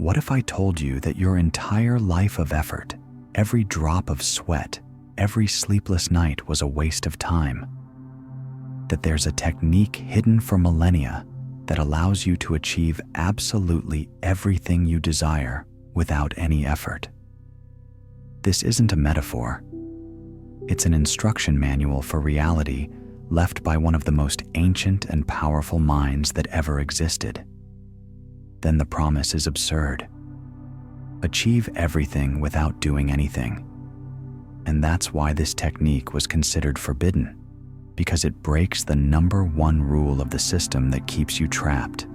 What if I told you that your entire life of effort, every drop of sweat, every sleepless night was a waste of time? That there's a technique hidden for millennia that allows you to achieve absolutely everything you desire without any effort. This isn't a metaphor. It's an instruction manual for reality left by one of the most ancient and powerful minds that ever existed. Then the promise is absurd. Achieve everything without doing anything. And that's why this technique was considered forbidden, because it breaks the number one rule of the system that keeps you trapped,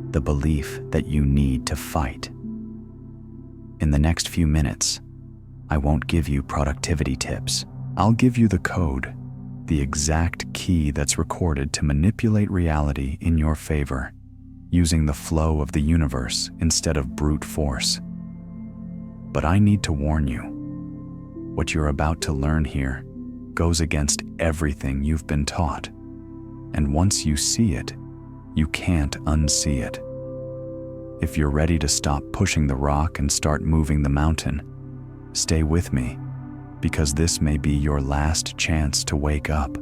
the belief that you need to fight. In the next few minutes, I won't give you productivity tips. I'll give you the code, the exact key that's recorded to manipulate reality in your favor, using the flow of the universe instead of brute force. But I need to warn you, what you're about to learn here goes against everything you've been taught. And once you see it, you can't unsee it. If you're ready to stop pushing the rock and start moving the mountain, stay with me, because this may be your last chance to wake up.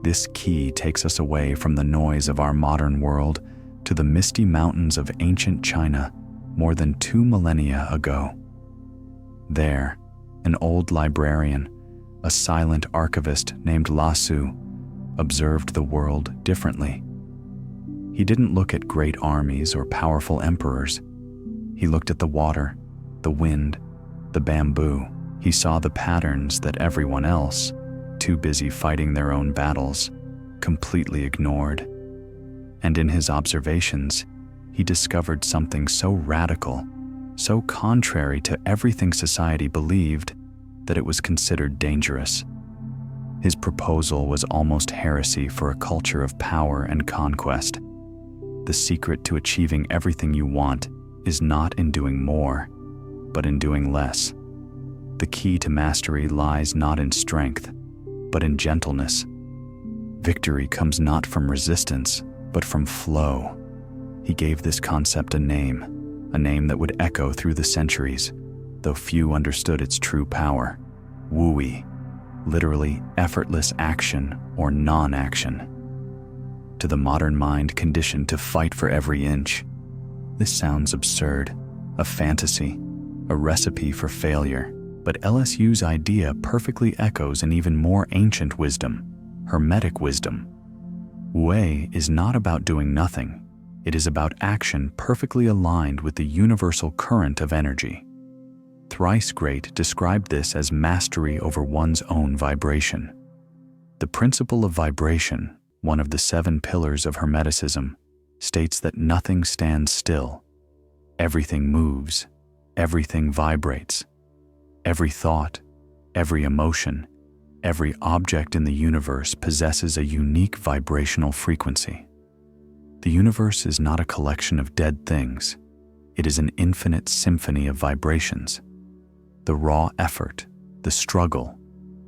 This key takes us away from the noise of our modern world to the misty mountains of ancient China more than 2 millennia ago. There, an old librarian, a silent archivist named Lao Tzu, observed the world differently. He didn't look at great armies or powerful emperors. He looked at the water, the wind, the bamboo. He saw the patterns that everyone else, too busy fighting their own battles, completely ignored. And in his observations, he discovered something so radical, so contrary to everything society believed, that it was considered dangerous. His proposal was almost heresy for a culture of power and conquest. The secret to achieving everything you want is not in doing more, but in doing less. The key to mastery lies not in strength, but in gentleness. Victory comes not from resistance, but from flow. He gave this concept a name that would echo through the centuries, though few understood its true power. Wu Wei, literally effortless action or non-action. To the modern mind conditioned to fight for every inch, this sounds absurd, a fantasy, a recipe for failure. But LSU's idea perfectly echoes an even more ancient wisdom, Hermetic wisdom. Wu Wei is not about doing nothing. It is about action perfectly aligned with the universal current of energy. Thrice Great described this as mastery over one's own vibration. The principle of vibration, one of the 7 pillars of Hermeticism, states that nothing stands still. Everything moves, everything vibrates. Every thought, every emotion, every object in the universe possesses a unique vibrational frequency. The universe is not a collection of dead things. It is an infinite symphony of vibrations. The raw effort, the struggle,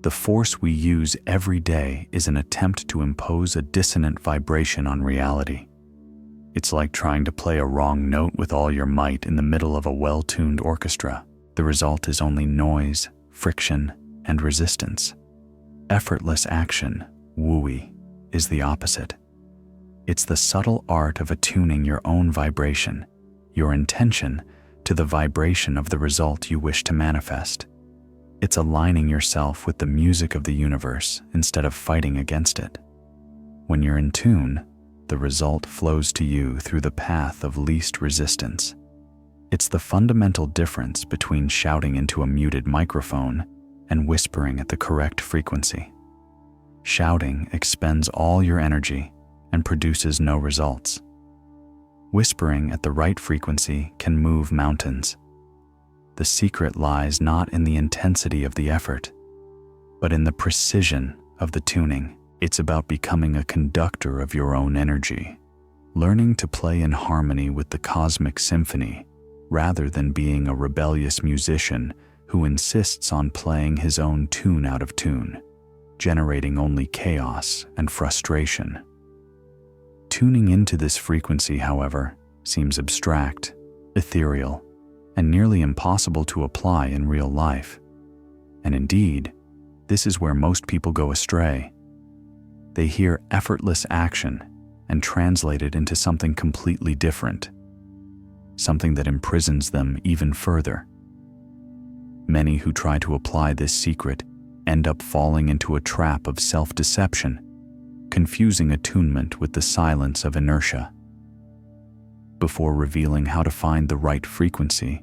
the force we use every day is an attempt to impose a dissonant vibration on reality. It's like trying to play a wrong note with all your might in the middle of a well-tuned orchestra. The result is only noise, friction, and resistance. Effortless action, Wu Wei, is the opposite. It's the subtle art of attuning your own vibration, your intention, to the vibration of the result you wish to manifest. It's aligning yourself with the music of the universe instead of fighting against it. When you're in tune, the result flows to you through the path of least resistance. It's the fundamental difference between shouting into a muted microphone and whispering at the correct frequency. Shouting expends all your energy and produces no results. Whispering at the right frequency can move mountains. The secret lies not in the intensity of the effort, but in the precision of the tuning. It's about becoming a conductor of your own energy, learning to play in harmony with the cosmic symphony, rather than being a rebellious musician who insists on playing his own tune out of tune, generating only chaos and frustration. Tuning into this frequency, however, seems abstract, ethereal, and nearly impossible to apply in real life. And indeed, this is where most people go astray. They hear effortless action and translate it into something completely different, something that imprisons them even further. Many who try to apply this secret end up falling into a trap of self-deception, confusing attunement with the silence of inertia. Before revealing how to find the right frequency,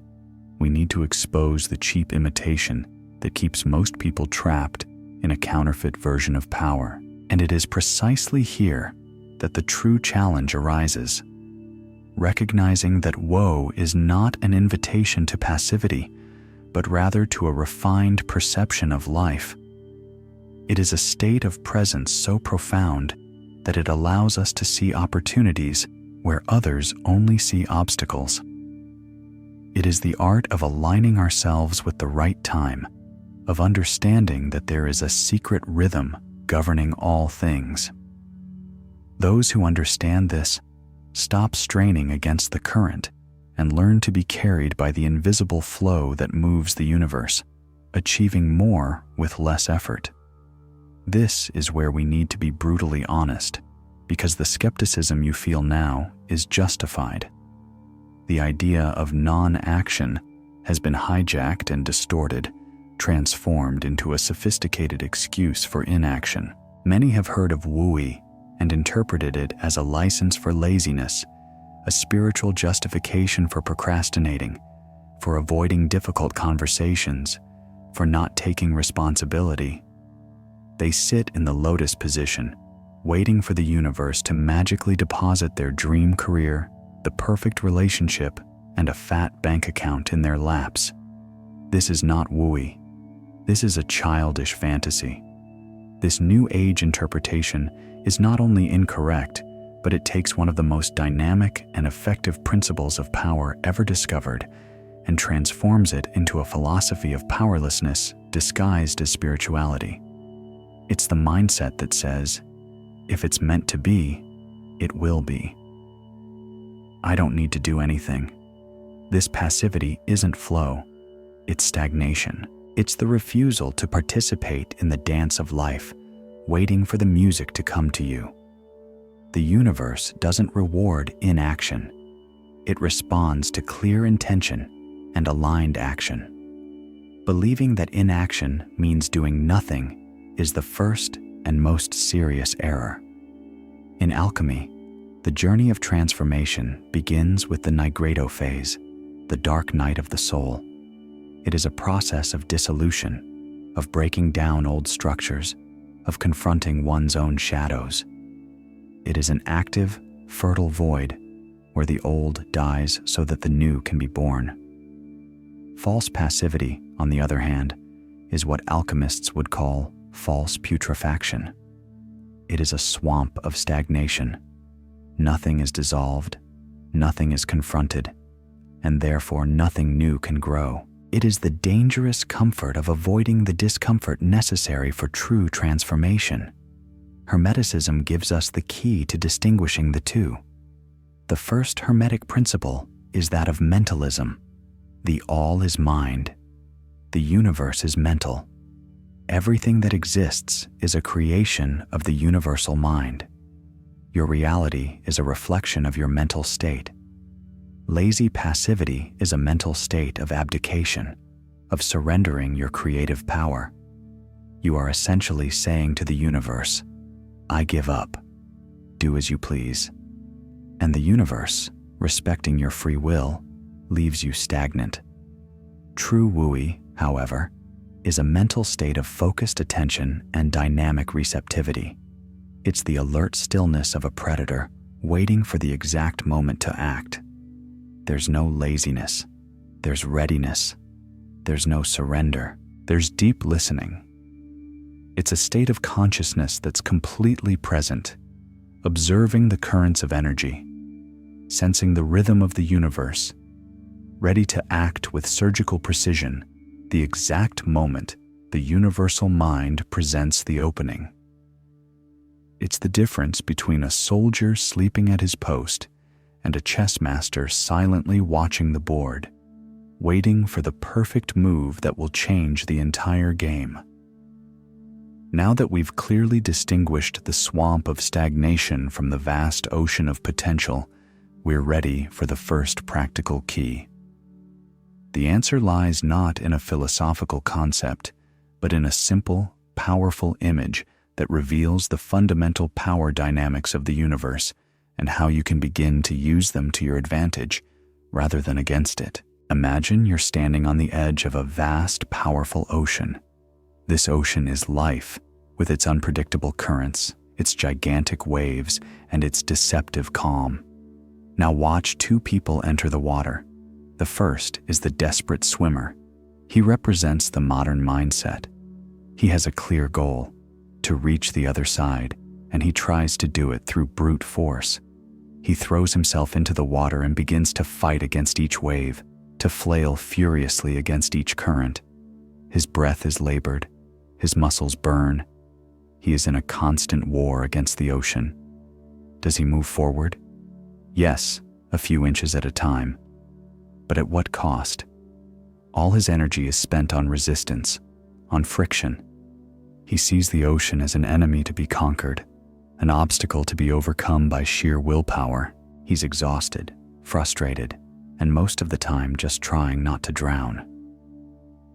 we need to expose the cheap imitation that keeps most people trapped in a counterfeit version of power. And it is precisely here that the true challenge arises, recognizing that woe is not an invitation to passivity, but rather to a refined perception of life. It is a state of presence so profound that it allows us to see opportunities where others only see obstacles. It is the art of aligning ourselves with the right time, of understanding that there is a secret rhythm governing all things. Those who understand this stop straining against the current and learn to be carried by the invisible flow that moves the universe, achieving more with less effort. This is where we need to be brutally honest, because the skepticism you feel now is justified. The idea of non-action has been hijacked and distorted, transformed into a sophisticated excuse for inaction. Many have heard of Wu Wei and interpreted it as a license for laziness, a spiritual justification for procrastinating, for avoiding difficult conversations, for not taking responsibility. They sit in the lotus position, waiting for the universe to magically deposit their dream career, the perfect relationship, and a fat bank account in their laps. This is not Wu Wei. This is a childish fantasy. This New Age interpretation is not only incorrect, but it takes one of the most dynamic and effective principles of power ever discovered and transforms it into a philosophy of powerlessness disguised as spirituality. It's the mindset that says, if it's meant to be, it will be. I don't need to do anything. This passivity isn't flow, it's stagnation. It's the refusal to participate in the dance of life, waiting for the music to come to you. The universe doesn't reward inaction. It responds to clear intention and aligned action. Believing that inaction means doing nothing is the first and most serious error. In alchemy, the journey of transformation begins with the nigredo phase, the dark night of the soul. It is a process of dissolution, of breaking down old structures, of confronting one's own shadows. It is an active, fertile void where the old dies so that the new can be born. False passivity, on the other hand, is what alchemists would call false putrefaction. It is a swamp of stagnation. Nothing is dissolved, nothing is confronted, and therefore nothing new can grow. It is the dangerous comfort of avoiding the discomfort necessary for true transformation. Hermeticism gives us the key to distinguishing the two. The first Hermetic principle is that of mentalism. The all is mind. The universe is mental. Everything that exists is a creation of the universal mind. Your reality is a reflection of your mental state. Lazy passivity is a mental state of abdication, of surrendering your creative power. You are essentially saying to the universe, I give up. Do as you please. And the universe, respecting your free will, leaves you stagnant. True Wu Wei, however, is a mental state of focused attention and dynamic receptivity. It's the alert stillness of a predator waiting for the exact moment to act. There's no laziness. There's readiness. There's no surrender. There's deep listening. It's a state of consciousness that's completely present, observing the currents of energy, sensing the rhythm of the universe, ready to act with surgical precision the exact moment the universal mind presents the opening. It's the difference between a soldier sleeping at his post and a chess master silently watching the board, waiting for the perfect move that will change the entire game. Now that we've clearly distinguished the swamp of stagnation from the vast ocean of potential, we're ready for the first practical key. The answer lies not in a philosophical concept, but in a simple, powerful image that reveals the fundamental power dynamics of the universe and how you can begin to use them to your advantage rather than against it. Imagine you're standing on the edge of a vast, powerful ocean. This ocean is life, with its unpredictable currents, its gigantic waves, and its deceptive calm. Now watch two people enter the water. The first is the desperate swimmer. He represents the modern mindset. He has a clear goal, to reach the other side, and he tries to do it through brute force. He throws himself into the water and begins to fight against each wave, to flail furiously against each current. His breath is labored, his muscles burn. He is in a constant war against the ocean. Does he move forward? Yes, a few inches at a time. But at what cost? All his energy is spent on resistance, on friction. He sees the ocean as an enemy to be conquered, an obstacle to be overcome by sheer willpower. He's exhausted, frustrated, and most of the time just trying not to drown.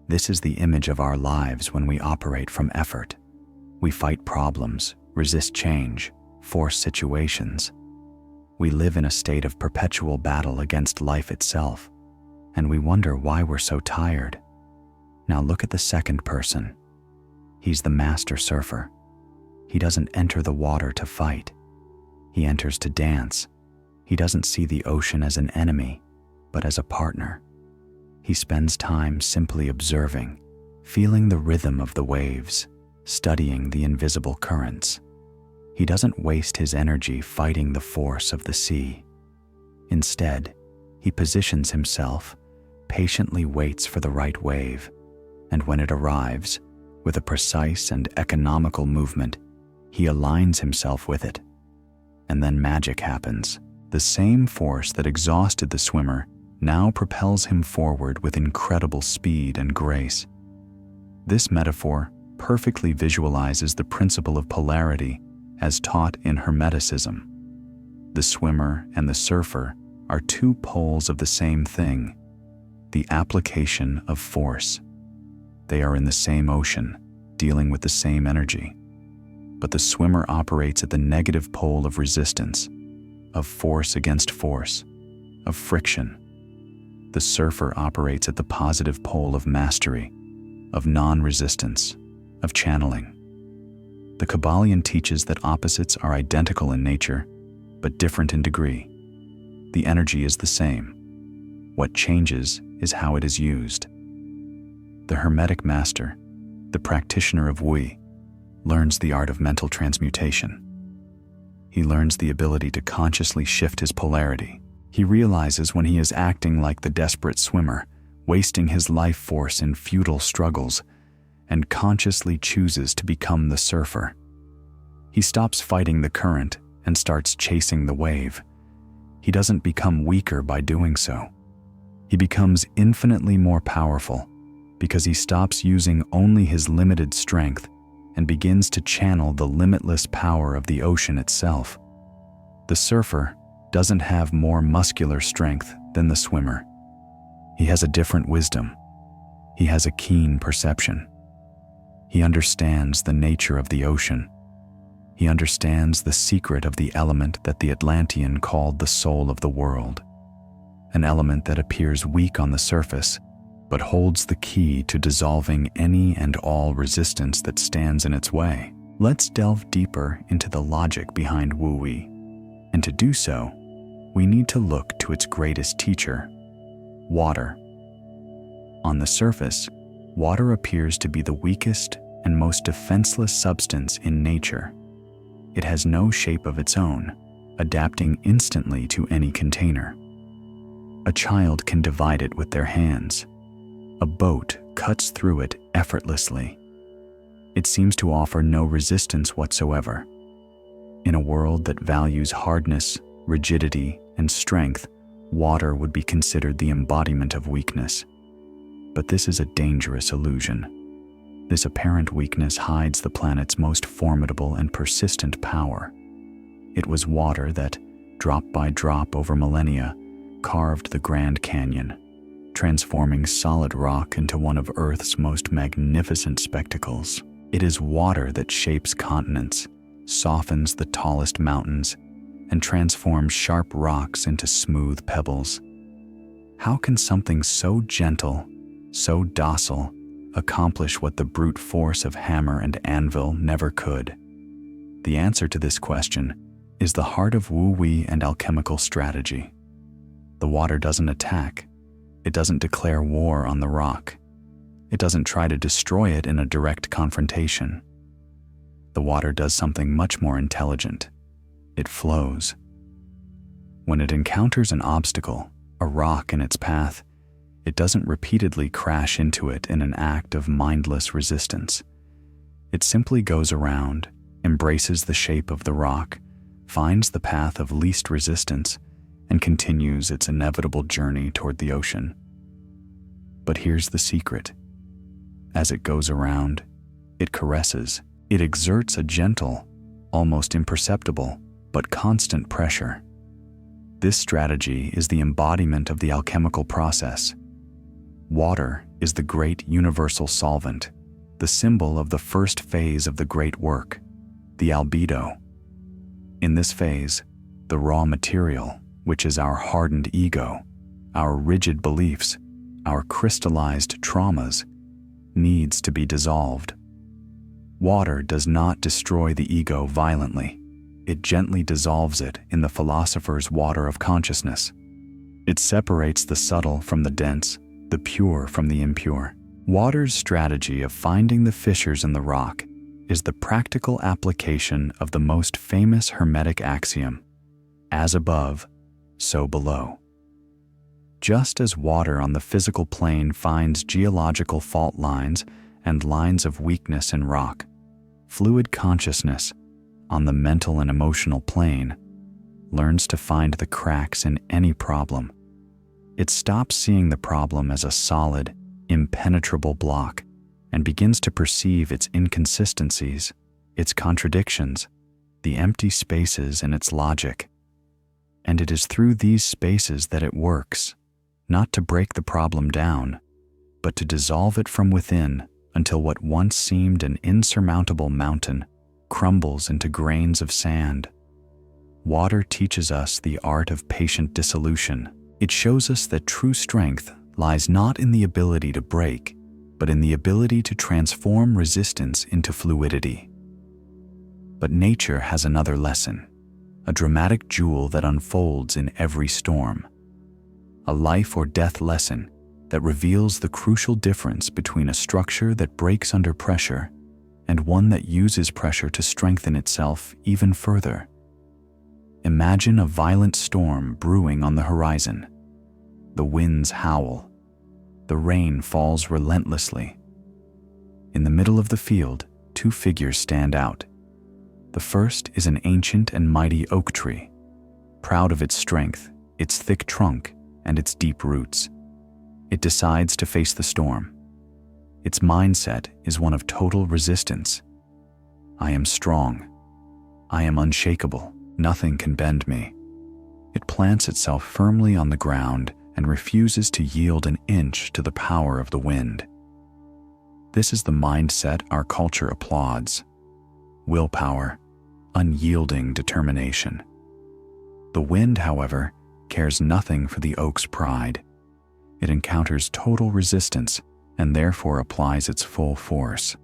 This is the image of our lives when we operate from effort. We fight problems, resist change, force situations. We live in a state of perpetual battle against life itself, and we wonder why we're so tired. Now look at the second person. He's the master surfer. He doesn't enter the water to fight. He enters to dance. He doesn't see the ocean as an enemy, but as a partner. He spends time simply observing, feeling the rhythm of the waves, studying the invisible currents. He doesn't waste his energy fighting the force of the sea. Instead, he positions himself, patiently waits for the right wave, and when it arrives, with a precise and economical movement, he aligns himself with it. And then magic happens. The same force that exhausted the swimmer now propels him forward with incredible speed and grace. This metaphor perfectly visualizes the principle of polarity as taught in Hermeticism. The swimmer and the surfer are two poles of the same thing, the application of force. They are in the same ocean, dealing with the same energy. But the swimmer operates at the negative pole of resistance, of force against force, of friction. The surfer operates at the positive pole of mastery, of non-resistance, of channeling. The Kabbalion teaches that opposites are identical in nature, but different in degree. The energy is the same. What changes is how it is used. The Hermetic master, the practitioner of Wu Wei, learns the art of mental transmutation. He learns the ability to consciously shift his polarity. He realizes when he is acting like the desperate swimmer, wasting his life force in futile struggles, and consciously chooses to become the surfer. He stops fighting the current and starts chasing the wave. He doesn't become weaker by doing so. He becomes infinitely more powerful because he stops using only his limited strength and begins to channel the limitless power of the ocean itself. The surfer doesn't have more muscular strength than the swimmer. He has a different wisdom. He has a keen perception. He understands the nature of the ocean. He understands the secret of the element that the Atlantean called the soul of the world, an element that appears weak on the surface, but holds the key to dissolving any and all resistance that stands in its way. Let's delve deeper into the logic behind Wu Wei, and to do so, we need to look to its greatest teacher, water. On the surface, water appears to be the weakest and most defenseless substance in nature. It has no shape of its own, adapting instantly to any container. A child can divide it with their hands. A boat cuts through it effortlessly. It seems to offer no resistance whatsoever. In a world that values hardness, rigidity, and strength, water would be considered the embodiment of weakness. But this is a dangerous illusion. This apparent weakness hides the planet's most formidable and persistent power. It was water that, drop by drop over millennia, carved the Grand Canyon, transforming solid rock into one of Earth's most magnificent spectacles. It is water that shapes continents, softens the tallest mountains, and transforms sharp rocks into smooth pebbles. How can something so gentle, so docile, accomplish what the brute force of hammer and anvil never could? The answer to this question is the heart of Wu Wei and alchemical strategy. The water doesn't attack. It doesn't declare war on the rock. It doesn't try to destroy it in a direct confrontation. The water does something much more intelligent. It flows. When it encounters an obstacle, a rock in its path, it doesn't repeatedly crash into it in an act of mindless resistance. It simply goes around, embraces the shape of the rock, finds the path of least resistance, and continues its inevitable journey toward the ocean. But here's the secret. As it goes around, it caresses. It exerts a gentle, almost imperceptible, but constant pressure. This strategy is the embodiment of the alchemical process. Water is the great universal solvent, the symbol of the first phase of the great work, the albedo. In this phase, the raw material, which is our hardened ego, our rigid beliefs, our crystallized traumas, needs to be dissolved. Water does not destroy the ego violently. It gently dissolves it in the philosopher's water of consciousness. It separates the subtle from the dense, the pure from the impure. Water's strategy of finding the fissures in the rock is the practical application of the most famous Hermetic axiom, as above, so below. Just as water on the physical plane finds geological fault lines and lines of weakness in rock, fluid consciousness, on the mental and emotional plane, learns to find the cracks in any problem. It stops seeing the problem as a solid, impenetrable block and begins to perceive its inconsistencies, its contradictions, the empty spaces in its logic. And it is through these spaces that it works, not to break the problem down, but to dissolve it from within until what once seemed an insurmountable mountain crumbles into grains of sand. Water teaches us the art of patient dissolution. It shows us that true strength lies not in the ability to break, but in the ability to transform resistance into fluidity. But nature has another lesson, a dramatic jewel that unfolds in every storm. A life or death lesson that reveals the crucial difference between a structure that breaks under pressure and one that uses pressure to strengthen itself even further. Imagine a violent storm brewing on the horizon. The winds howl. The rain falls relentlessly. In the middle of the field, two figures stand out. The first is an ancient and mighty oak tree, proud of its strength, its thick trunk, and its deep roots. It decides to face the storm. Its mindset is one of total resistance. I am strong. I am unshakable. Nothing can bend me. It plants itself firmly on the ground and refuses to yield an inch to the power of the wind. This is the mindset our culture applauds. Willpower, unyielding determination. The wind, however, cares nothing for the oak's pride. It encounters total resistance and therefore applies its full force.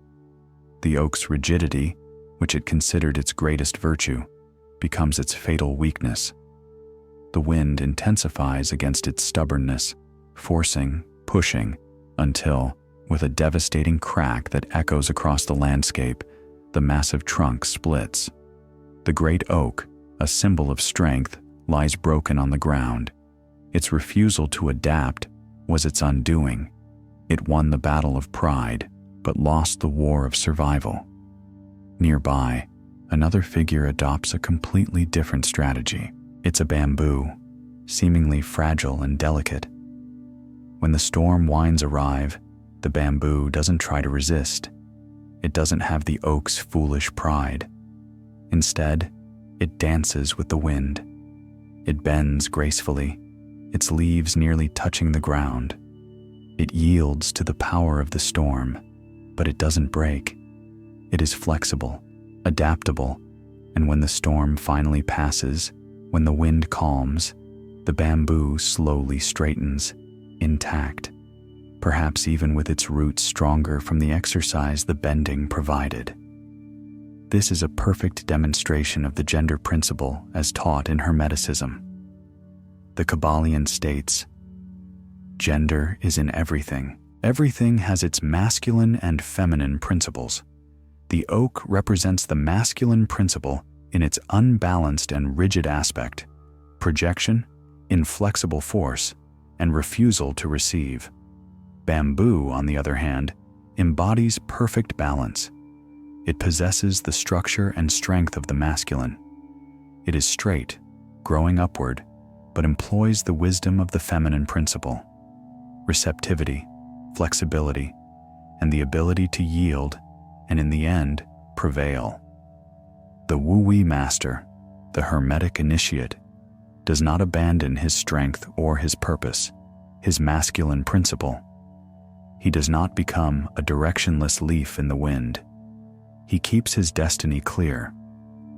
The oak's rigidity, which it considered its greatest virtue, becomes its fatal weakness. The wind intensifies against its stubbornness, forcing, pushing, until, with a devastating crack that echoes across the landscape, the massive trunk splits. The great oak, a symbol of strength, lies broken on the ground. Its refusal to adapt was its undoing. It won the battle of pride, but lost the war of survival. Nearby, another figure adopts a completely different strategy. It's a bamboo, seemingly fragile and delicate. When the storm winds arrive, the bamboo doesn't try to resist. It doesn't have the oak's foolish pride. Instead, it dances with the wind. It bends gracefully, its leaves nearly touching the ground. It yields to the power of the storm, but it doesn't break. It is flexible, adaptable, and when the storm finally passes, when the wind calms, the bamboo slowly straightens, intact, perhaps even with its roots stronger from the exercise the bending provided. This is a perfect demonstration of the gender principle as taught in Hermeticism. The Kabbalion states, "Gender is in everything. Everything has its masculine and feminine principles. The oak represents the masculine principle in its unbalanced and rigid aspect, projection, inflexible force, and refusal to receive. Bamboo, on the other hand, embodies perfect balance. It possesses the structure and strength of the masculine. It is straight, growing upward, but employs the wisdom of the feminine principle, receptivity, flexibility, and the ability to yield, and in the end, prevail." The Wu Wei master, the Hermetic initiate, does not abandon his strength or his purpose, his masculine principle. He does not become a directionless leaf in the wind. He keeps his destiny clear,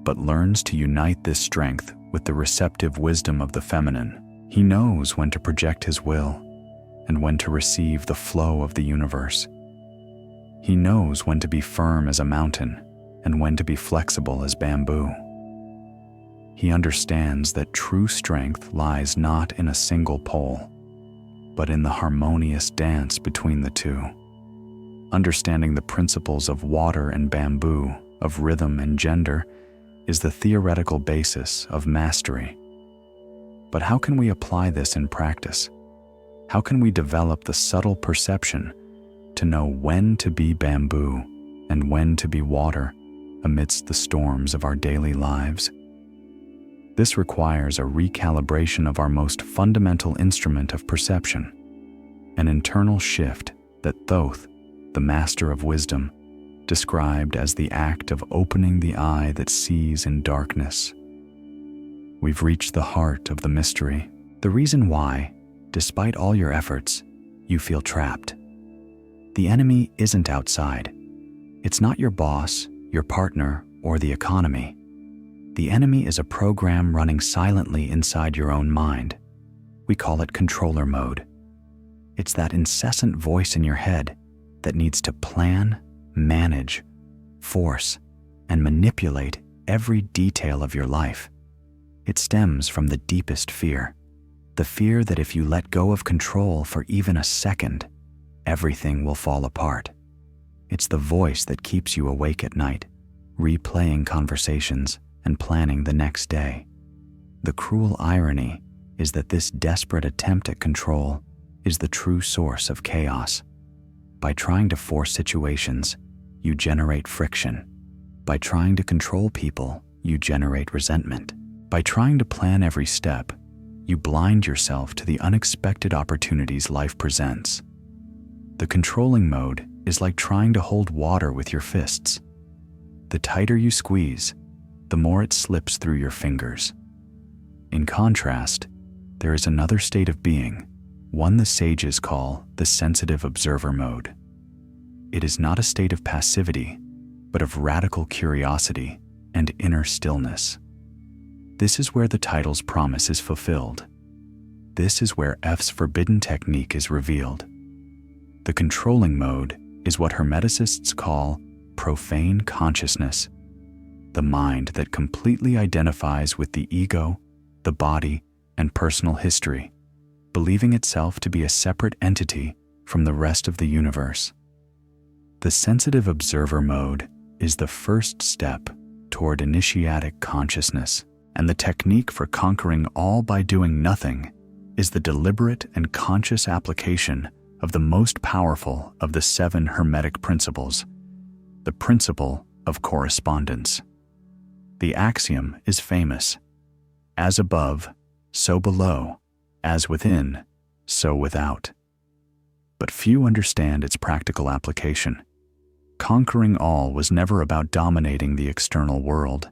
but learns to unite this strength with the receptive wisdom of the feminine. He knows when to project his will and when to receive the flow of the universe. He knows when to be firm as a mountain and when to be flexible as bamboo. He understands that true strength lies not in a single pole, but in the harmonious dance between the two. Understanding the principles of water and bamboo, of rhythm and gender, is the theoretical basis of mastery. But how can we apply this in practice? How can we develop the subtle perception to know when to be bamboo and when to be water amidst the storms of our daily lives? This requires a recalibration of our most fundamental instrument of perception, an internal shift that Thoth, the master of wisdom, described as the act of opening the eye that sees in darkness. We've reached the heart of the mystery, the reason why, despite all your efforts, you feel trapped. The enemy isn't outside. It's not your boss, your partner, or the economy. The enemy is a program running silently inside your own mind. We call it controller mode. It's that incessant voice in your head that needs to plan, manage, force, and manipulate every detail of your life. It stems from the deepest fear, the fear that if you let go of control for even a second, everything will fall apart. It's the voice that keeps you awake at night, replaying conversations and planning the next day. The cruel irony is that this desperate attempt at control is the true source of chaos. By trying to force situations, you generate friction. By trying to control people, you generate resentment. By trying to plan every step, you blind yourself to the unexpected opportunities life presents. The controlling mode is like trying to hold water with your fists. The tighter you squeeze, the more it slips through your fingers. In contrast, there is another state of being, one the sages call the sensitive observer mode. It is not a state of passivity, but of radical curiosity and inner stillness. This is where the title's promise is fulfilled. This is where F's forbidden technique is revealed. The controlling mode is what Hermeticists call profane consciousness, the mind that completely identifies with the ego, the body, and personal history, believing itself to be a separate entity from the rest of the universe. The sensitive observer mode is the first step toward initiatic consciousness, and the technique for conquering all by doing nothing is the deliberate and conscious application of the most powerful of the 7 Hermetic Principles, the principle of correspondence. The axiom is famous: as above, so below, As within, so without. But few understand its practical application. Conquering all was never about dominating the external world.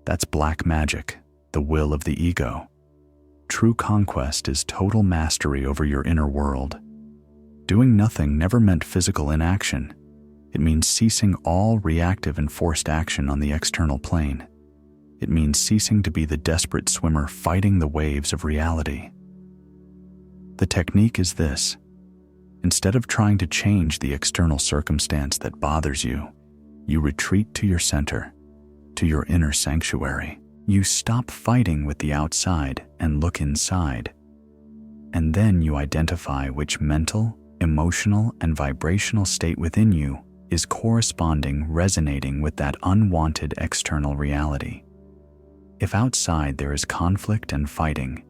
That's black magic, the will of the ego. True conquest is total mastery over your inner world. Doing nothing never meant physical inaction. It means ceasing all reactive and forced action on the external plane. It means ceasing to be the desperate swimmer fighting the waves of reality. The technique is this. Instead of trying to change the external circumstance that bothers you, you retreat to your center, to your inner sanctuary. You stop fighting with the outside and look inside. And then you identify which mental, emotional, and vibrational state within you is resonating with that unwanted external reality. If outside there is conflict and fighting,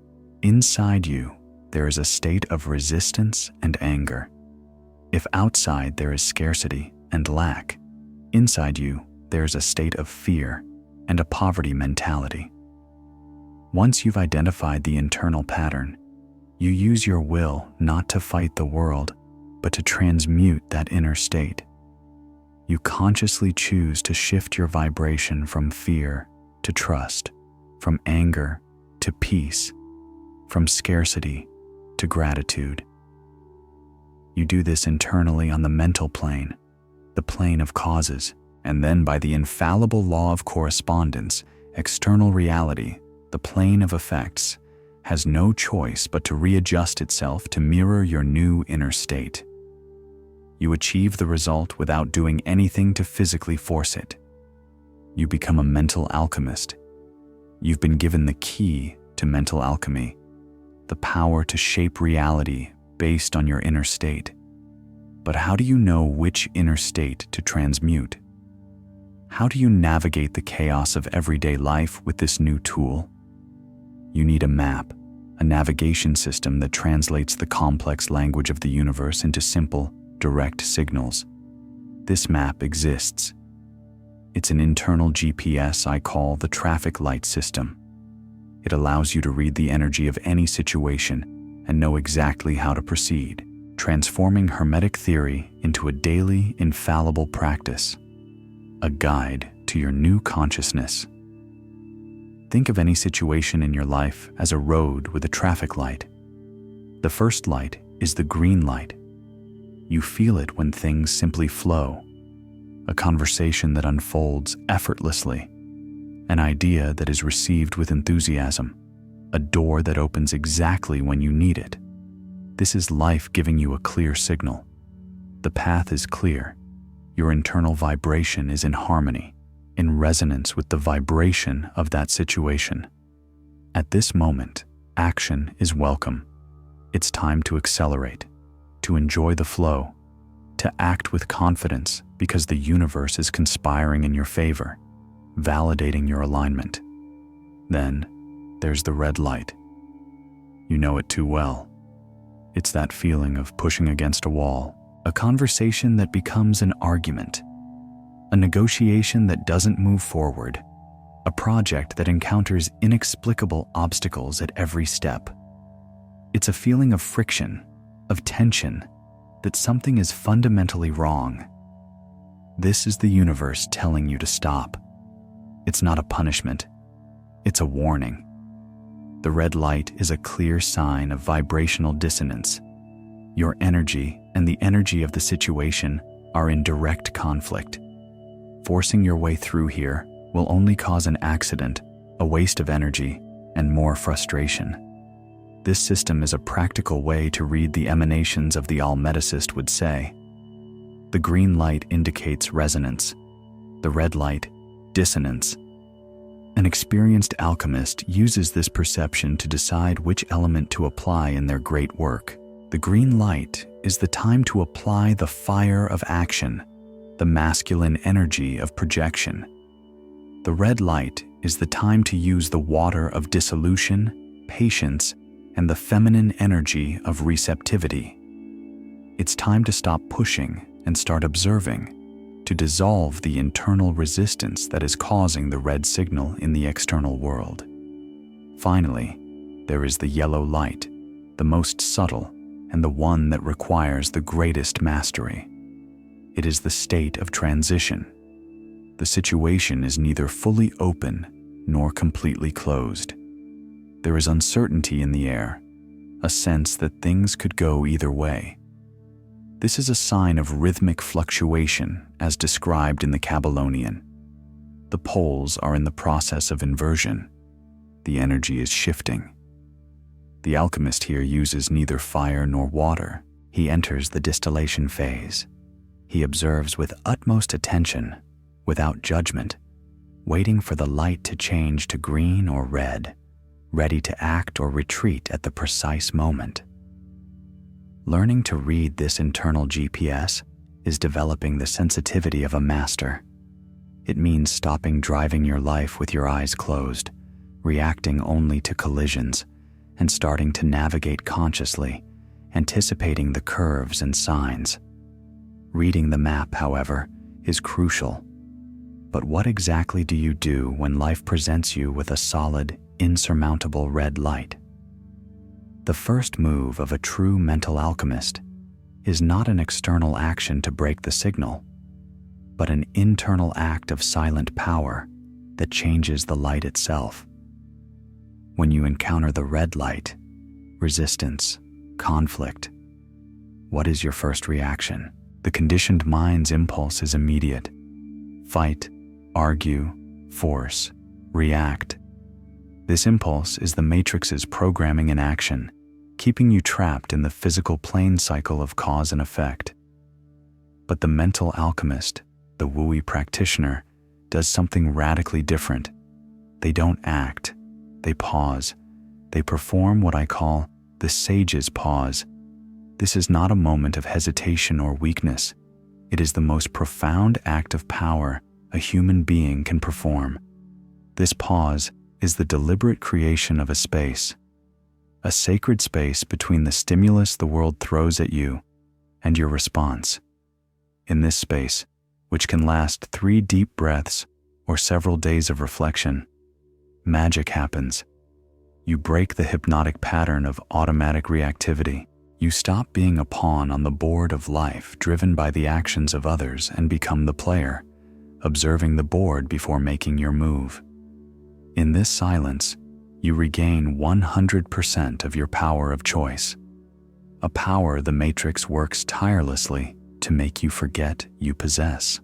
inside you there is a state of resistance and anger. If outside there is scarcity and lack, inside you there is a state of fear and a poverty mentality. Once you've identified the internal pattern, you use your will not to fight the world, but to transmute that inner state. You consciously choose to shift your vibration from fear to trust, from anger to peace, from scarcity to gratitude. You do this internally on the mental plane, the plane of causes, and then by the infallible law of correspondence, external reality, the plane of effects, has no choice but to readjust itself to mirror your new inner state. You achieve the result without doing anything to physically force it. You become a mental alchemist. You've been given the key to mental alchemy, the power to shape reality based on your inner state. But how do you know which inner state to transmute? How do you navigate the chaos of everyday life with this new tool? You need a map, a navigation system that translates the complex language of the universe into simple, direct signals. This map exists. It's an internal GPS I call the traffic light system. It allows you to read the energy of any situation and know exactly how to proceed, transforming Hermetic theory into a daily, infallible practice, a guide to your new consciousness. Think of any situation in your life as a road with a traffic light. The first light is the green light. You feel it when things simply flow, a conversation that unfolds effortlessly, an idea that is received with enthusiasm, a door that opens exactly when you need it. This is life giving you a clear signal. The path is clear. Your internal vibration is in harmony, in resonance with the vibration of that situation. At this moment, action is welcome. It's time to accelerate, to enjoy the flow, to act with confidence because the universe is conspiring in your favor, validating your alignment. Then, there's the red light. You know it too well. It's that feeling of pushing against a wall, a conversation that becomes an argument, a negotiation that doesn't move forward, a project that encounters inexplicable obstacles at every step. It's a feeling of friction, of tension, that something is fundamentally wrong. This is the universe telling you to stop. It's not a punishment. It's a warning. The red light is a clear sign of vibrational dissonance. Your energy and the energy of the situation are in direct conflict. Forcing your way through here will only cause an accident, a waste of energy, and more frustration. This system is a practical way to read the emanations of the all-medicist would say. The green light indicates resonance. The red light, dissonance. An experienced alchemist uses this perception to decide which element to apply in their great work. The green light is the time to apply the fire of action, the masculine energy of projection. The red light is the time to use the water of dissolution, patience, and the feminine energy of receptivity. It's time to stop pushing and start observing, to dissolve the internal resistance that is causing the red signal in the external world. Finally, there is the yellow light, the most subtle, and the one that requires the greatest mastery. It is the state of transition. The situation is neither fully open nor completely closed. There is uncertainty in the air, a sense that things could go either way. This is a sign of rhythmic fluctuation as described in the Kabbalonian. The poles are in the process of inversion. The energy is shifting. The alchemist here uses neither fire nor water. He enters the distillation phase. He observes with utmost attention, without judgment, waiting for the light to change to green or red, ready to act or retreat at the precise moment. Learning to read this internal GPS is developing the sensitivity of a master. It means stopping driving your life with your eyes closed, reacting only to collisions, and starting to navigate consciously, anticipating the curves and signs. Reading the map, however, is crucial. But what exactly do you do when life presents you with a solid, insurmountable red light? The first move of a true mental alchemist is not an external action to break the signal, but an internal act of silent power that changes the light itself. When you encounter the red light, resistance, conflict, what is your first reaction? The conditioned mind's impulse is immediate. Fight, argue, force, react. This impulse is the matrix's programming in action, keeping you trapped in the physical plane cycle of cause and effect. But the mental alchemist, the Wu Wei practitioner, does something radically different. They don't act, they pause. They perform what I call the sage's pause. This is not a moment of hesitation or weakness. It is the most profound act of power a human being can perform. This pause is the deliberate creation of a space, a sacred space between the stimulus the world throws at you and your response. In this space, which can last 3 deep breaths or several days of reflection, magic happens. You break the hypnotic pattern of automatic reactivity. You stop being a pawn on the board of life driven by the actions of others and become the player, observing the board before making your move. In this silence, you regain 100% of your power of choice, a power the matrix works tirelessly to make you forget you possess.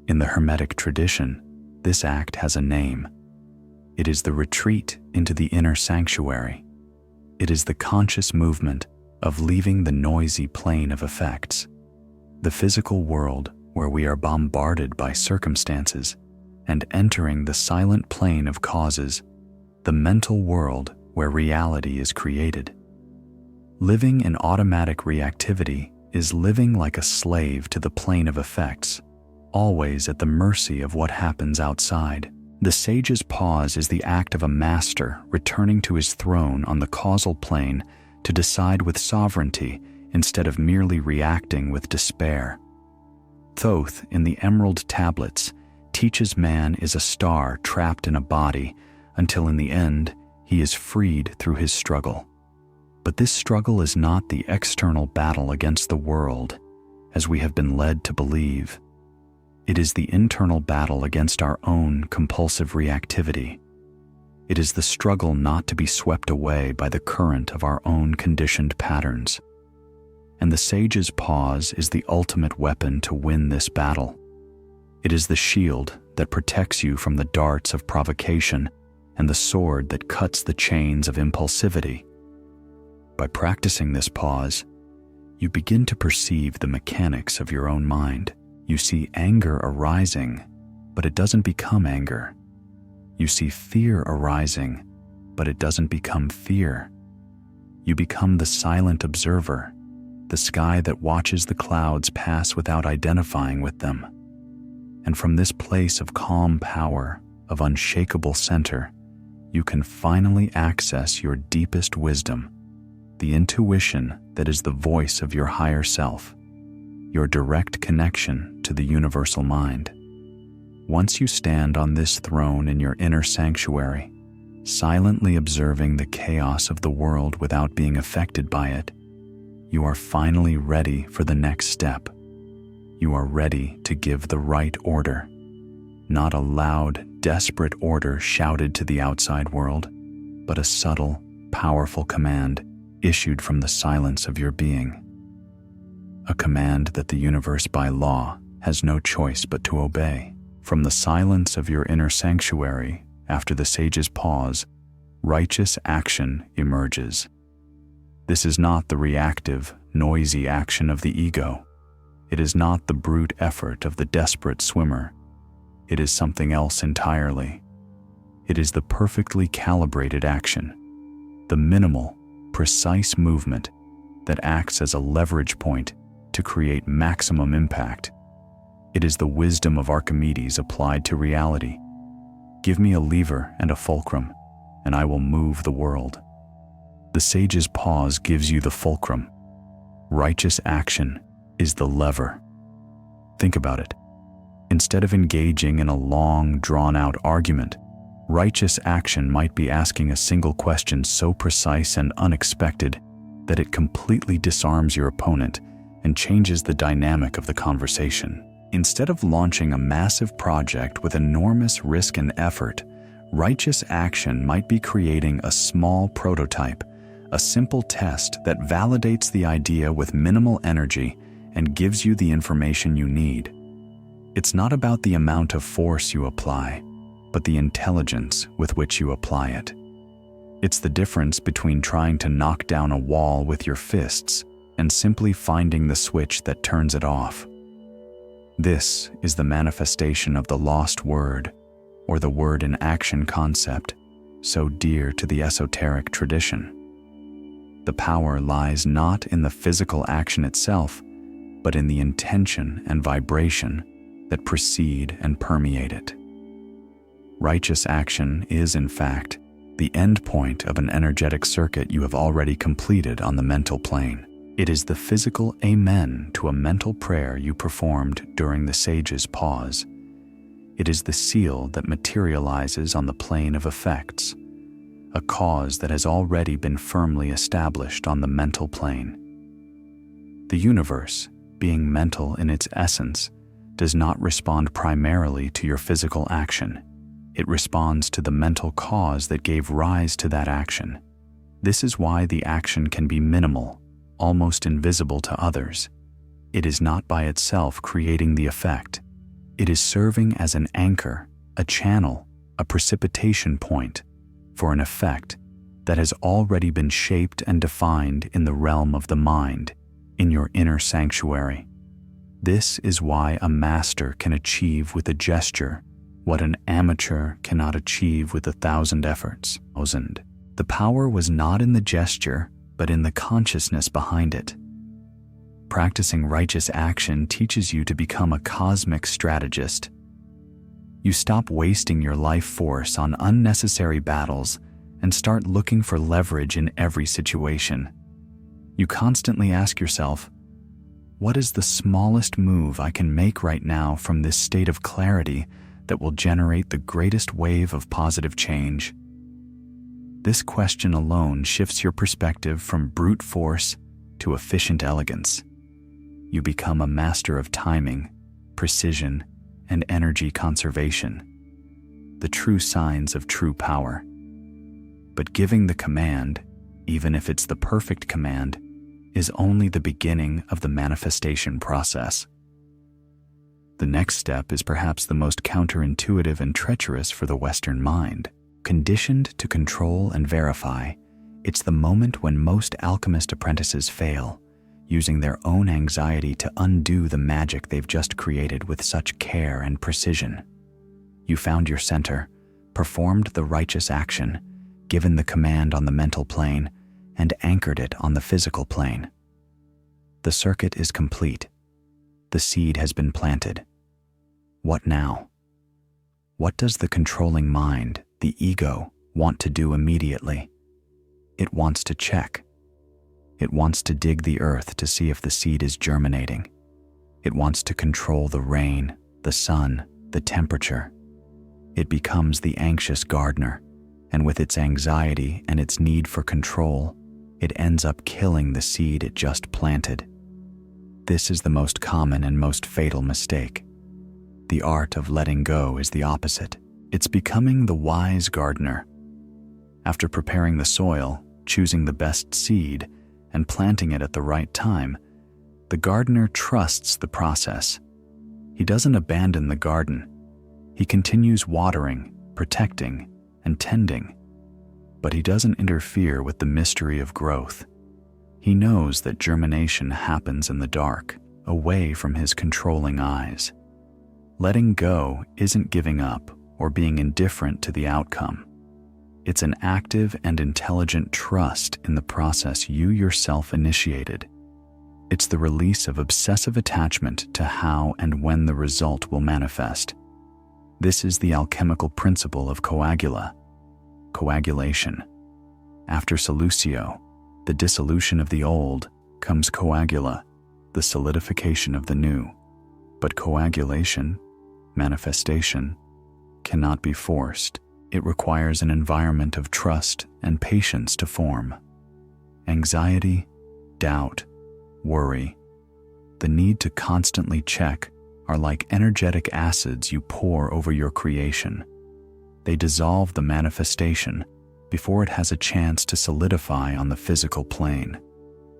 In the Hermetic tradition, this act has a name. It is the retreat into the inner sanctuary. It is the conscious movement of leaving the noisy plane of effects, the physical world where we are bombarded by circumstances, and entering the silent plane of causes, the mental world where reality is created. Living in automatic reactivity is living like a slave to the plane of effects, always at the mercy of what happens outside. The sage's pause is the act of a master returning to his throne on the causal plane to decide with sovereignty instead of merely reacting with despair. Thoth in the Emerald Tablets teaches man is a star trapped in a body until in the end he is freed through his struggle. But this struggle is not the external battle against the world, as we have been led to believe. It is the internal battle against our own compulsive reactivity. It is the struggle not to be swept away by the current of our own conditioned patterns. And the sage's pause is the ultimate weapon to win this battle. It is the shield that protects you from the darts of provocation and the sword that cuts the chains of impulsivity. By practicing this pause, you begin to perceive the mechanics of your own mind. You see anger arising, but it doesn't become anger. You see fear arising, but it doesn't become fear. You become the silent observer, the sky that watches the clouds pass without identifying with them. And from this place of calm power, of unshakable center, you can finally access your deepest wisdom, the intuition that is the voice of your higher self, your direct connection to the universal mind. Once you stand on this throne in your inner sanctuary, silently observing the chaos of the world without being affected by it, you are finally ready for the next step. You are ready to give the right order, not a loud, desperate order shouted to the outside world, but a subtle, powerful command issued from the silence of your being. A command that the universe by law has no choice but to obey. From the silence of your inner sanctuary, after the sage's pause, righteous action emerges. This is not the reactive, noisy action of the ego. It is not the brute effort of the desperate swimmer. It is something else entirely. It is the perfectly calibrated action, the minimal, precise movement that acts as a leverage point to create maximum impact. It is the wisdom of Archimedes applied to reality. Give me a lever and a fulcrum, and I will move the world. The sage's pause gives you the fulcrum. Righteous action is the lever. Think about it. Instead of engaging in a long, drawn-out argument, righteous action might be asking a single question so precise and unexpected that it completely disarms your opponent and changes the dynamic of the conversation. Instead of launching a massive project with enormous risk and effort, righteous action might be creating a small prototype, a simple test that validates the idea with minimal energy and gives you the information you need. It's not about the amount of force you apply, but the intelligence with which you apply it. It's the difference between trying to knock down a wall with your fists and simply finding the switch that turns it off. This is the manifestation of the lost word, or the word in action concept, so dear to the esoteric tradition. The power lies not in the physical action itself, but in the intention and vibration that precede and permeate it. Righteous action is, in fact, the endpoint of an energetic circuit you have already completed on the mental plane. It is the physical amen to a mental prayer you performed during the sage's pause. It is the seal that materializes on the plane of effects, a cause that has already been firmly established on the mental plane. The universe, being mental in its essence, does not respond primarily to your physical action. It responds to the mental cause that gave rise to that action. This is why the action can be minimal, almost invisible to others. It is not by itself creating the effect. It is serving as an anchor, a channel, a precipitation point for an effect that has already been shaped and defined in the realm of the mind, in your inner sanctuary. This is why a master can achieve with a gesture what an amateur cannot achieve with 1,000 efforts. The power was not in the gesture, but in the consciousness behind it. Practicing righteous action teaches you to become a cosmic strategist. You stop wasting your life force on unnecessary battles and start looking for leverage in every situation. You constantly ask yourself, what is the smallest move I can make right now from this state of clarity that will generate the greatest wave of positive change? This question alone shifts your perspective from brute force to efficient elegance. You become a master of timing, precision, and energy conservation, the true signs of true power. But giving the command, even if it's the perfect command, is only the beginning of the manifestation process. The next step is perhaps the most counterintuitive and treacherous for the Western mind. Conditioned to control and verify, it's the moment when most alchemist apprentices fail, using their own anxiety to undo the magic they've just created with such care and precision. You found your center, performed the righteous action, given the command on the mental plane, and anchored it on the physical plane. The circuit is complete. The seed has been planted. What now? What does the controlling mind, the ego, want to do immediately? It wants to check. It wants to dig the earth to see if the seed is germinating. It wants to control the rain, the sun, the temperature. It becomes the anxious gardener, And with its anxiety and its need for control, it ends up killing the seed it just planted. This is the most common and most fatal mistake. The art of letting go is the opposite. It's becoming the wise gardener. After preparing the soil, choosing the best seed, and planting it at the right time, the gardener trusts the process. He doesn't abandon the garden. He continues watering, protecting, and tending. But he doesn't interfere with the mystery of growth. He knows that germination happens in the dark, away from his controlling eyes. Letting go isn't giving up or being indifferent to the outcome. It's an active and intelligent trust in the process you yourself initiated. It's the release of obsessive attachment to how and when the result will manifest. This is the alchemical principle of coagulation. After solutio, the dissolution of the old, comes coagula, the solidification of the new. But coagulation, manifestation, cannot be forced. It requires an environment of trust and patience to form. Anxiety, doubt, worry, the need to constantly check are like energetic acids you pour over your creation. They dissolve the manifestation before it has a chance to solidify on the physical plane.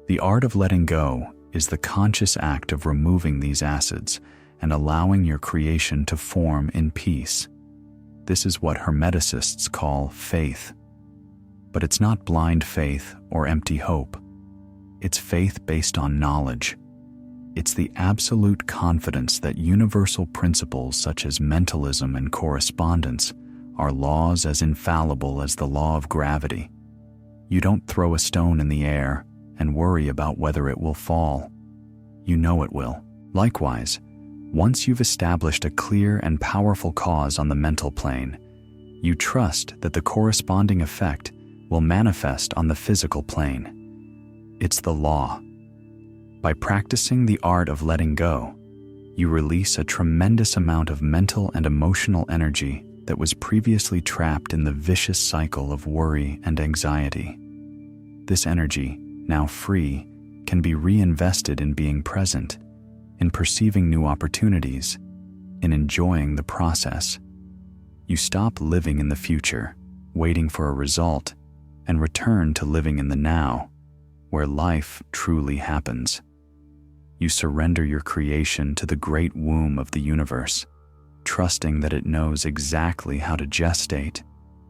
The art of letting go is the conscious act of removing these acids and allowing your creation to form in peace. This is what Hermeticists call faith. But it's not blind faith or empty hope. It's faith based on knowledge. It's the absolute confidence that universal principles such as mentalism and correspondence are laws as infallible as the law of gravity. You don't throw a stone in the air and worry about whether it will fall. You know it will. Likewise, once you've established a clear and powerful cause on the mental plane, you trust that the corresponding effect will manifest on the physical plane. It's the law. By practicing the art of letting go, you release a tremendous amount of mental and emotional energy that was previously trapped in the vicious cycle of worry and anxiety. This energy, now free, can be reinvested in being present, in perceiving new opportunities, in enjoying the process. You stop living in the future, waiting for a result, and return to living in the now, where life truly happens. You surrender your creation to the great womb of the universe, trusting that it knows exactly how to gestate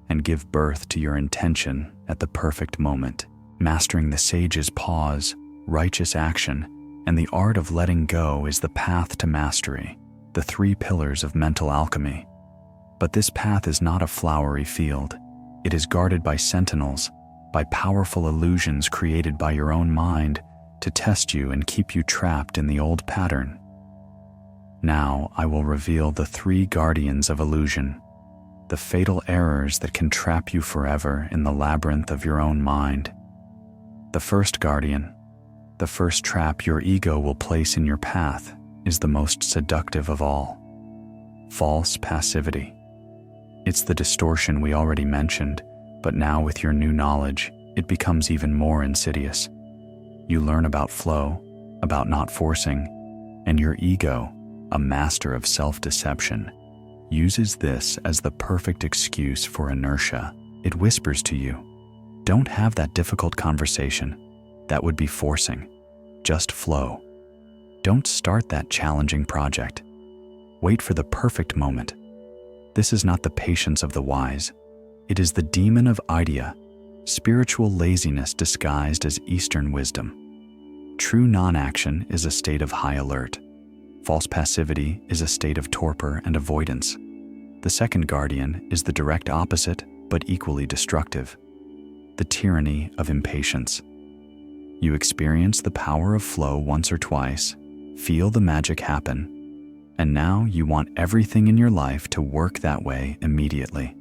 and give birth to your intention at the perfect moment. Mastering the sage's pause, righteous action, and the art of letting go is the path to mastery, the 3 pillars of mental alchemy. But this path is not a flowery field. It is guarded by sentinels, by powerful illusions created by your own mind to test you and keep you trapped in the old pattern. Now I will reveal the 3 guardians of illusion, the fatal errors that can trap you forever in the labyrinth of your own mind. The first guardian, the first trap your ego will place in your path, is the most seductive of all. False passivity. It's the distortion we already mentioned, but now with your new knowledge, it becomes even more insidious. You learn about flow, about not forcing, and your ego, a master of self-deception, uses this as the perfect excuse for inertia. It whispers to you, "Don't have that difficult conversation. That would be forcing. Just flow. Don't start that challenging project. Wait for the perfect moment." This is not the patience of the wise. It is the demon of idea, spiritual laziness disguised as Eastern wisdom. True non-action is a state of high alert. False passivity is a state of torpor and avoidance. The second guardian is the direct opposite, but equally destructive. The tyranny of impatience. You experience the power of flow once or twice, feel the magic happen, and now you want everything in your life to work that way immediately.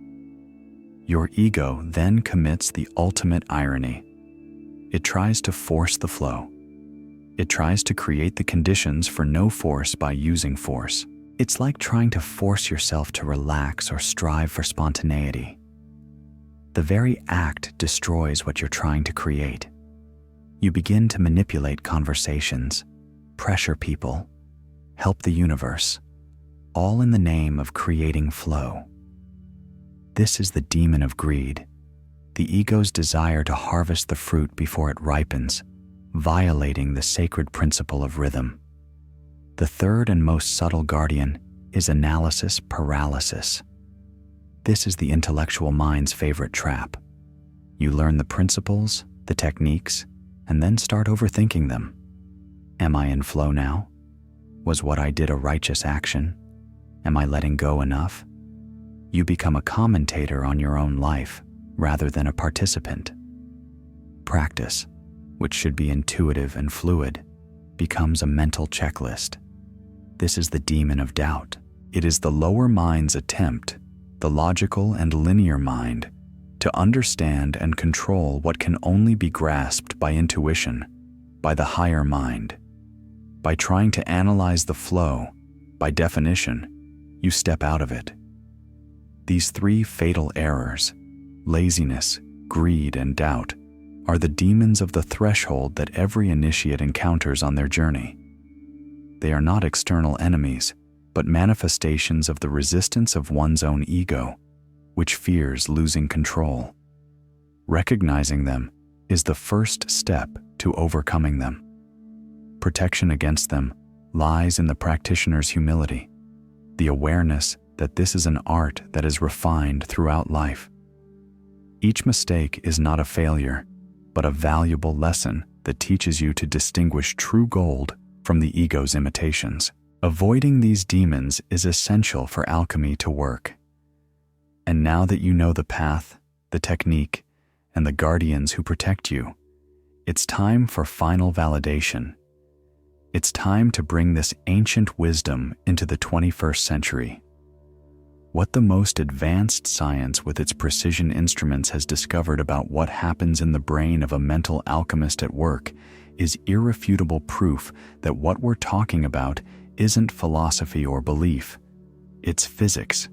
Your ego then commits the ultimate irony. It tries to force the flow. It tries to create the conditions for no force by using force. It's like trying to force yourself to relax or strive for spontaneity. The very act destroys what you're trying to create. You begin to manipulate conversations, pressure people, help the universe, all in the name of creating flow. This is the demon of greed, the ego's desire to harvest the fruit before it ripens, violating the sacred principle of rhythm. The third and most subtle guardian is analysis paralysis. This is the intellectual mind's favorite trap. You learn the principles, the techniques, and then start overthinking them. Am I in flow now? Was what I did a righteous action? Am I letting go enough? You become a commentator on your own life rather than a participant. Practice, which should be intuitive and fluid, becomes a mental checklist. This is the demon of doubt. It is the lower mind's attempt, the logical and linear mind, to understand and control what can only be grasped by intuition, by the higher mind. By trying to analyze the flow, by definition, you step out of it. These three fatal errors, laziness, greed, and doubt, are the demons of the threshold that every initiate encounters on their journey. They are not external enemies, but manifestations of the resistance of one's own ego, which fears losing control. Recognizing them is the first step to overcoming them. Protection against them lies in the practitioner's humility, the awareness that this is an art that is refined throughout life. Each mistake is not a failure, but a valuable lesson that teaches you to distinguish true gold from the ego's imitations. Avoiding these demons is essential for alchemy to work. And now that you know the path, the technique, and the guardians who protect you, it's time for final validation. It's time to bring this ancient wisdom into the 21st century. What the most advanced science with its precision instruments has discovered about what happens in the brain of a mental alchemist at work is irrefutable proof that what we're talking about isn't philosophy or belief, it's physics.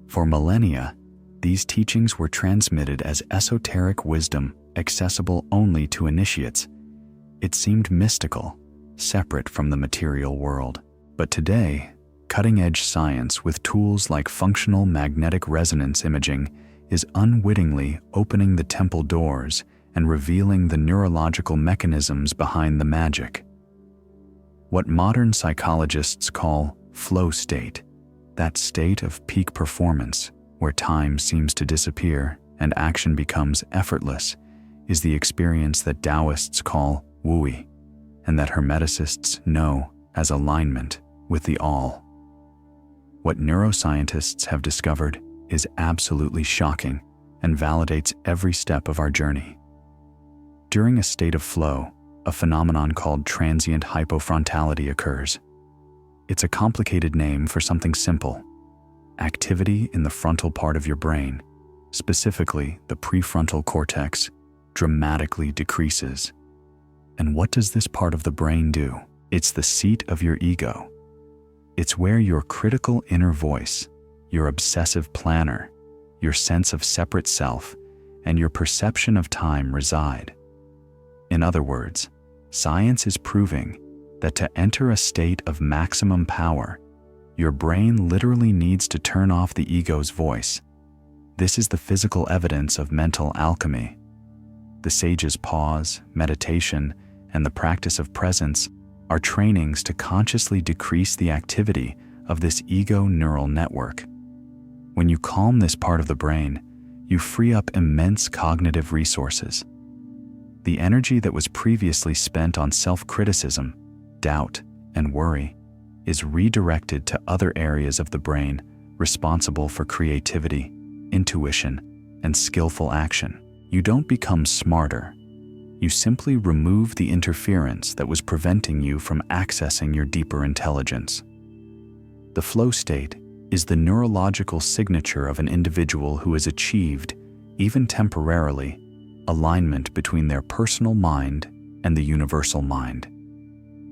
For millennia, these teachings were transmitted as esoteric wisdom accessible only to initiates. It seemed mystical, separate from the material world. But today, cutting-edge science with tools like functional magnetic resonance imaging is unwittingly opening the temple doors and revealing the neurological mechanisms behind the magic. What modern psychologists call flow state, that state of peak performance where time seems to disappear and action becomes effortless, is the experience that Taoists call Wu Wei, and that Hermeticists know as alignment with the all. What neuroscientists have discovered is absolutely shocking and validates every step of our journey. During a state of flow, a phenomenon called transient hypofrontality occurs. It's a complicated name for something simple. Activity in the frontal part of your brain, specifically the prefrontal cortex, dramatically decreases. And what does this part of the brain do? It's the seat of your ego. It's where your critical inner voice, your obsessive planner, your sense of separate self, and your perception of time reside. In other words, science is proving that to enter a state of maximum power, your brain literally needs to turn off the ego's voice. This is the physical evidence of mental alchemy. The sage's pause, meditation, and the practice of presence are trainings to consciously decrease the activity of this ego neural network. When you calm this part of the brain, you free up immense cognitive resources. The energy that was previously spent on self-criticism, doubt, and worry is redirected to other areas of the brain responsible for creativity, intuition, and skillful action. You don't become smarter. You simply remove the interference that was preventing you from accessing your deeper intelligence. The flow state is the neurological signature of an individual who has achieved, even temporarily, alignment between their personal mind and the universal mind.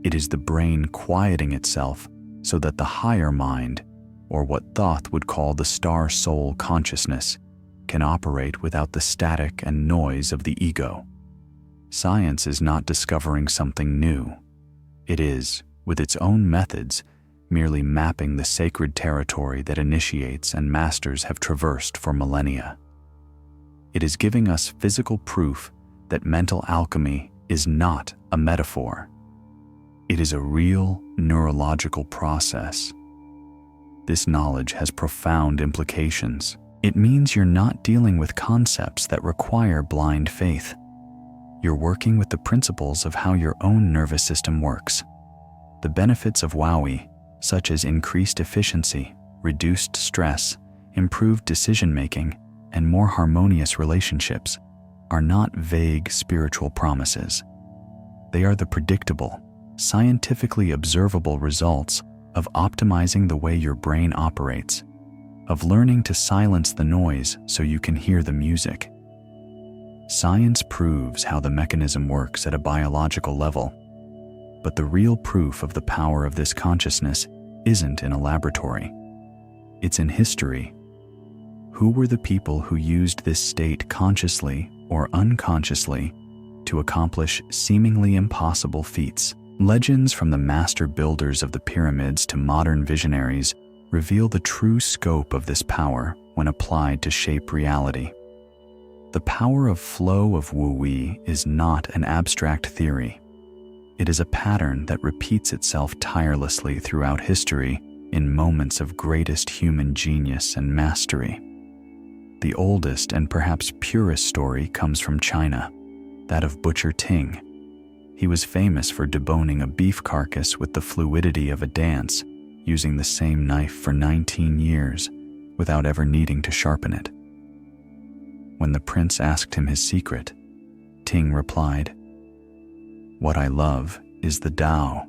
It is the brain quieting itself so that the higher mind, or what Thoth would call the star soul consciousness, can operate without the static and noise of the ego. Science is not discovering something new. It is, with its own methods, merely mapping the sacred territory that initiates and masters have traversed for millennia. It is giving us physical proof that mental alchemy is not a metaphor. It is a real neurological process. This knowledge has profound implications. It means you're not dealing with concepts that require blind faith. You're working with the principles of how your own nervous system works. The benefits of Wu Wei, such as increased efficiency, reduced stress, improved decision-making, and more harmonious relationships, are not vague spiritual promises. They are the predictable, scientifically observable results of optimizing the way your brain operates, of learning to silence the noise so you can hear the music. Science proves how the mechanism works at a biological level, but the real proof of the power of this consciousness isn't in a laboratory. It's in history. Who were the people who used this state consciously or unconsciously to accomplish seemingly impossible feats? Legends from the master builders of the pyramids to modern visionaries reveal the true scope of this power when applied to shape reality. The power of flow of Wu Wei is not an abstract theory. It is a pattern that repeats itself tirelessly throughout history in moments of greatest human genius and mastery. The oldest and perhaps purest story comes from China, that of Butcher Ting. He was famous for deboning a beef carcass with the fluidity of a dance, using the same knife for 19 years without ever needing to sharpen it. When the prince asked him his secret, Ting replied, "What I love is the Tao,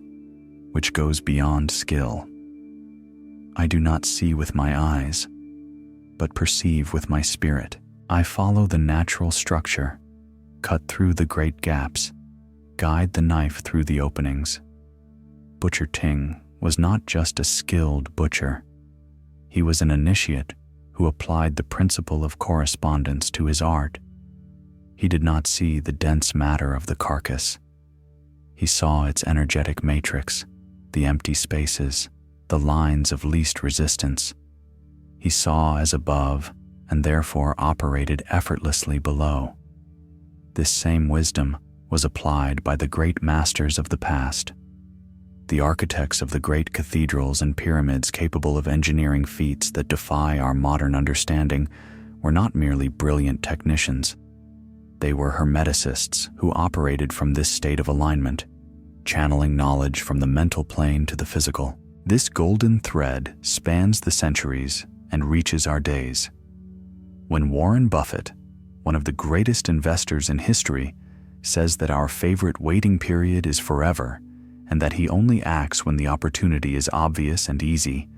which goes beyond skill. I do not see with my eyes, but perceive with my spirit. I follow the natural structure, cut through the great gaps, guide the knife through the openings." Butcher Ting was not just a skilled butcher. He was an initiate who applied the principle of correspondence to his art. He did not see the dense matter of the carcass. He saw its energetic matrix, the empty spaces, the lines of least resistance. He saw as above and therefore operated effortlessly below. This same wisdom was applied by the great masters of the past. The architects of the great cathedrals and pyramids capable of engineering feats that defy our modern understanding were not merely brilliant technicians. They were hermeticists who operated from this state of alignment, channeling knowledge from the mental plane to the physical. This golden thread spans the centuries and reaches our days. When Warren Buffett, one of the greatest investors in history, says that our favorite waiting period is forever and that he only acts when the opportunity is obvious and easy,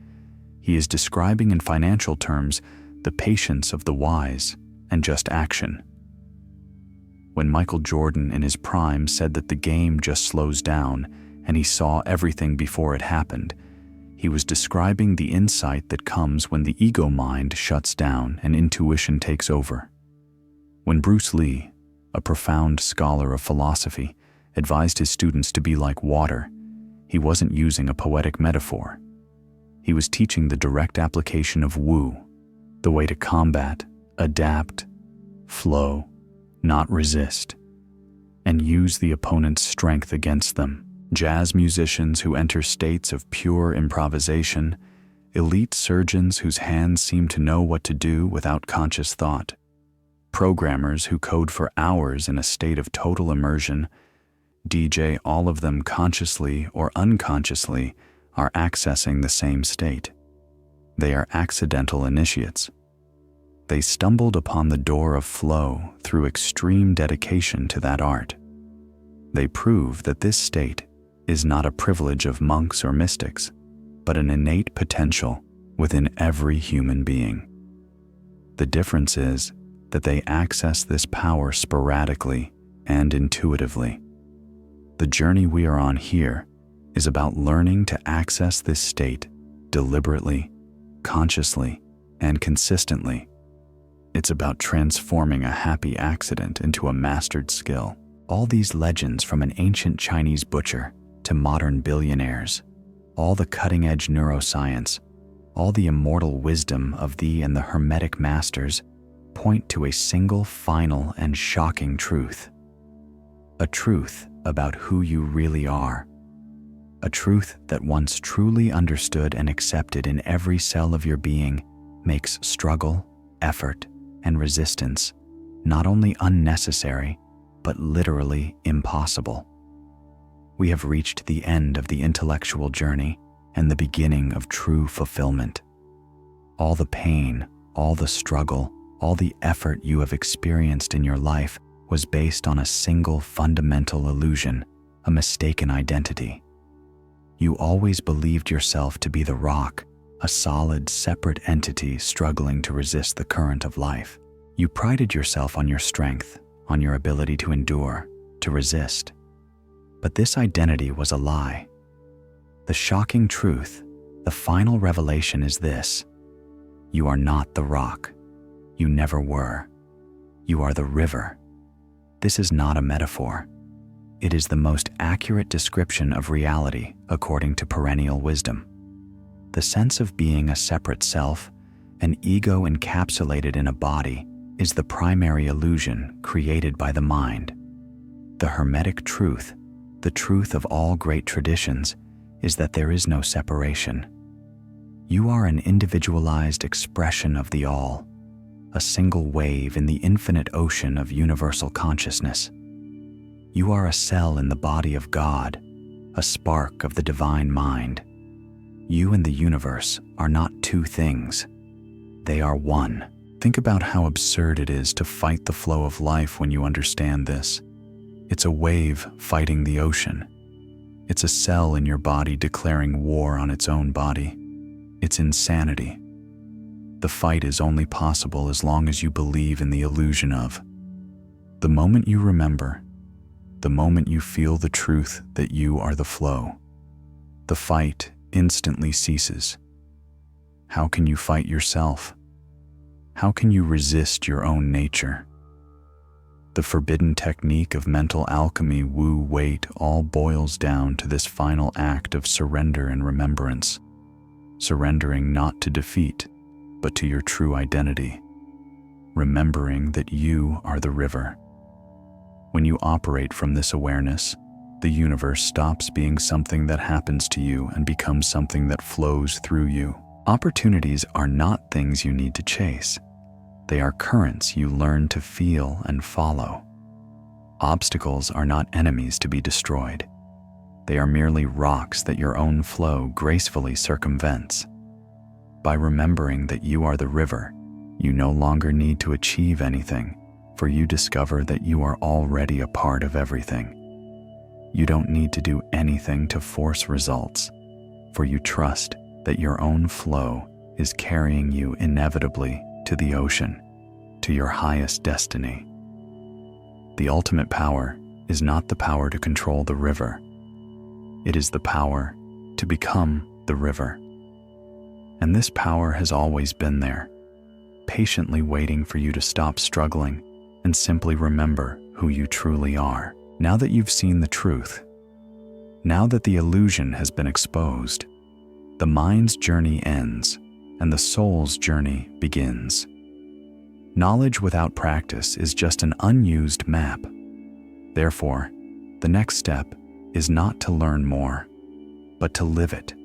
he is describing in financial terms the patience of the wise and just action. When Michael Jordan in his prime said that the game just slows down and he saw everything before it happened, he was describing the insight that comes when the ego mind shuts down and intuition takes over. When Bruce Lee, a profound scholar of philosophy, advised his students to be like water, he wasn't using a poetic metaphor. He was teaching the direct application of Wu, the way to combat, adapt, flow, not resist, and use the opponent's strength against them. Jazz musicians who enter states of pure improvisation, elite surgeons whose hands seem to know what to do without conscious thought, programmers who code for hours in a state of total immersion, DJ, all of them consciously or unconsciously are accessing the same state. They are accidental initiates. They stumbled upon the door of flow through extreme dedication to that art. They prove that this state is not a privilege of monks or mystics, but an innate potential within every human being. The difference is that they access this power sporadically and intuitively. The journey we are on here is about learning to access this state deliberately, consciously, and consistently. It's about transforming a happy accident into a mastered skill. All these legends, from an ancient Chinese butcher to modern billionaires, all the cutting-edge neuroscience, all the immortal wisdom of thee and the Hermetic masters, point to a single, final, and shocking truth. A truth about who you really are. A truth that, once truly understood and accepted in every cell of your being, makes struggle, effort, and resistance not only unnecessary, but literally impossible. We have reached the end of the intellectual journey and the beginning of true fulfillment. All the pain, all the struggle, all the effort you have experienced in your life was based on a single fundamental illusion, a mistaken identity. You always believed yourself to be the rock, a solid, separate entity struggling to resist the current of life. You prided yourself on your strength, on your ability to endure, to resist. But this identity was a lie. The shocking truth, the final revelation is this: you are not the rock. You never were. You are the river. This is not a metaphor. It is the most accurate description of reality according to perennial wisdom. The sense of being a separate self, an ego encapsulated in a body, is the primary illusion created by the mind. The Hermetic truth, the truth of all great traditions, is that there is no separation. You are an individualized expression of the all, a single wave in the infinite ocean of universal consciousness. You are a cell in the body of God, a spark of the divine mind. You and the universe are not two things. They are one. Think about how absurd it is to fight the flow of life when you understand this. It's a wave fighting the ocean. It's a cell in your body declaring war on its own body. It's insanity. The fight is only possible as long as you believe in the illusion of. The moment you remember, the moment you feel the truth that you are the flow, the fight instantly ceases. How can you fight yourself? How can you resist your own nature? The forbidden technique of mental alchemy, Wu Wei, all boils down to this final act of surrender and remembrance. Surrendering not to defeat, but to your true identity. Remembering that you are the river. When you operate from this awareness, the universe stops being something that happens to you and becomes something that flows through you. Opportunities are not things you need to chase. They are currents you learn to feel and follow. Obstacles are not enemies to be destroyed. They are merely rocks that your own flow gracefully circumvents. By remembering that you are the river, you no longer need to achieve anything, for you discover that you are already a part of everything. You don't need to do anything to force results, for you trust that your own flow is carrying you inevitably to the ocean, to your highest destiny. The ultimate power is not the power to control the river. It is the power to become the river. And this power has always been there, patiently waiting for you to stop struggling and simply remember who you truly are. Now that you've seen the truth, now that the illusion has been exposed, the mind's journey ends and the soul's journey begins. Knowledge without practice is just an unused map. Therefore, the next step is not to learn more, but to live it.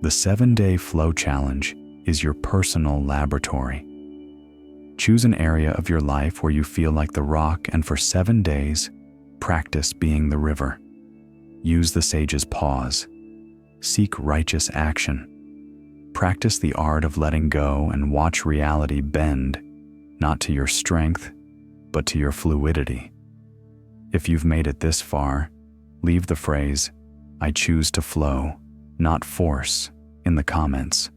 The 7-day flow challenge is your personal laboratory. Choose an area of your life where you feel like the rock, and for 7 days, practice being the river. Use the sage's pause. Seek righteous action. Practice the art of letting go and watch reality bend, not to your strength, but to your fluidity. If you've made it this far, leave the phrase, "I choose to flow, not force," in the comments.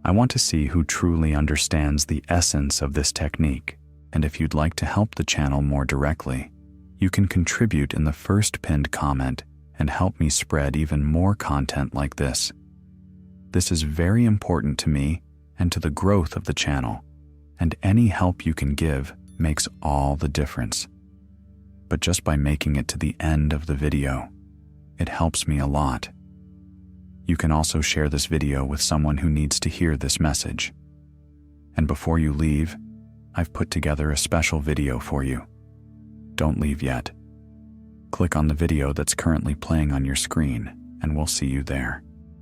I want to see who truly understands the essence of this technique, and if you'd like to help the channel more directly, you can contribute in the first pinned comment and help me spread even more content like this. This is very important to me and to the growth of the channel, and any help you can give makes all the difference. But just by making it to the end of the video, it helps me a lot. You can also share this video with someone who needs to hear this message. And before you leave, I've put together a special video for you. Don't leave yet. Click on the video that's currently playing on your screen, and we'll see you there.